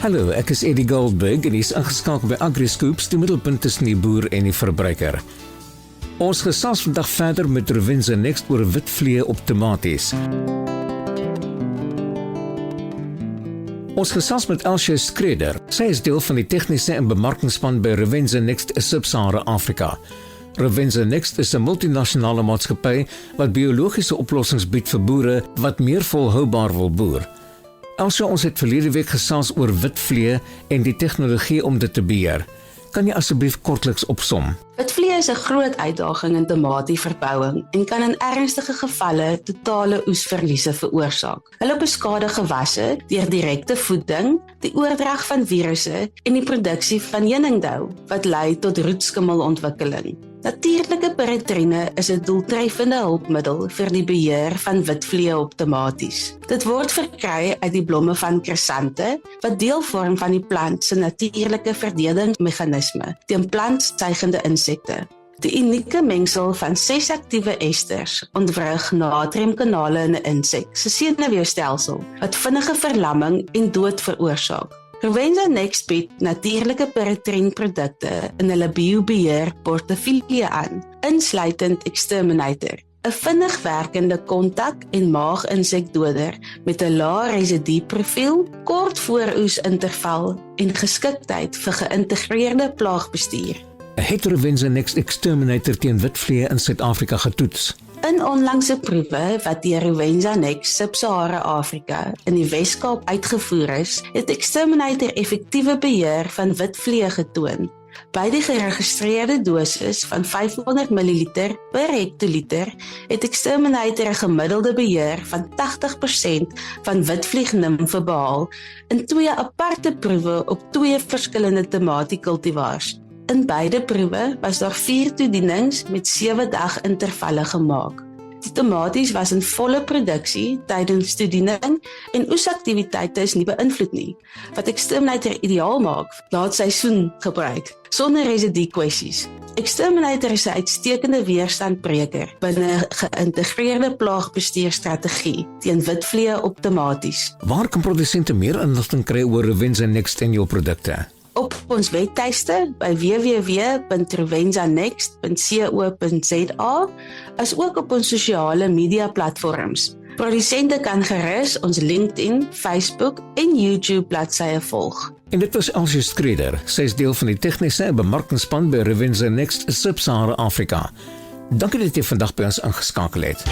Hallo, ek is Eddie Goldberg en hier is ingeskakel by AgriScoops, die middelpunt tussen die boer en die verbruiker. Ons gesels vandag verder met Rowenza Next oor witvlee op tomaties. Ons gesels met Elsje Skreder. Sy is deel van die tegniese en bemarkingsspan by Rowenza Next Sub-Sahara Afrika. Rowenza Next is 'n multinasjonale maatskappy wat biologiese oplossings bied vir boere wat meer volhoubaar wil boer. Elsje, ons het verlede week gesels oor witvlee en die tegnologie om dit te beheer. Kan jy asseblief kortliks opsom? Witvlee is 'n groot uitdaging in tomatieverbouing en kan in ernstige gevalle totale oesverliese veroorsaak. Hulle beskadig gewasse deur direkte voeding, die oordrag van virusse en die produksie van heuningdou, wat lei tot roetskimmelontwikkeling. Natuurlike peritrine is 'n doeltreffende hulpmiddel vir die beheer van witvlee op tomaties. Dit word verkry uit die blomme van krisante, wat deel vorm van die plant se natuurlike verdedigingsmeganisme teen plantstygende insekte. Die unieke mengsel van 6 aktiewe esters ontwrig natriumkanale in 'n insek se senuweestelsel, wat vinnige verlamming en dood veroorsaak. Rowenza Next bied natuurlike peritrine-produkte in hulle biobeheer portefeulje aan, insluitend Exterminator, 'n vinnig werkende kontak- en maaginsekdoder met 'n lae residuprofiel, kort vooroes-interval en geskiktheid vir geïntegreerde plaagbestuur. Het Rowenza Next Exterminator teen witvlee in Suid-Afrika getoets? In onlangse proewe wat deur Rowenza Next Sub-Sahara Afrika in die Wes-Kaap uitgevoer is, het Exterminator effektiewe beheer van witvlee getoon. By die geregistreerde dosis van 500 ml per hektoliter het Exterminator 'n gemiddelde beheer van 80% van witvliegnimfe behaal in 2 aparte proewe op 2 verskillende tomatiekultivars. In beide proewe was daar 4 toedienings met 7 dag intervalle gemaak. Die tomaties was in volle produksie tydens toediening en oesaktiwiteite is nie beïnvloed nie, wat Exterminator ideaal maak na seisoen gebruik, sonder residue kwessies. Exterminator is 'n uitstekende weerstandbreker binne 'n geïntegreerde plaagbestuurstrategie teen witvlee op tomaties. Waar kan produsente meer inligting kry oor Rowenza Next en jou produkte? Op ons webtuiste by www.rowenzanext.co.za, as ook op ons sosiale media platforms. Produsente kan gerus ons LinkedIn, Facebook en YouTube bladsye volg. En dit was Elsje Skreder. Sy is deel van die tegniese en bemarkingsspan by Rowenza Next Sub-Sahara Afrika. Dankie dat jy vandag by ons ingeskakel het.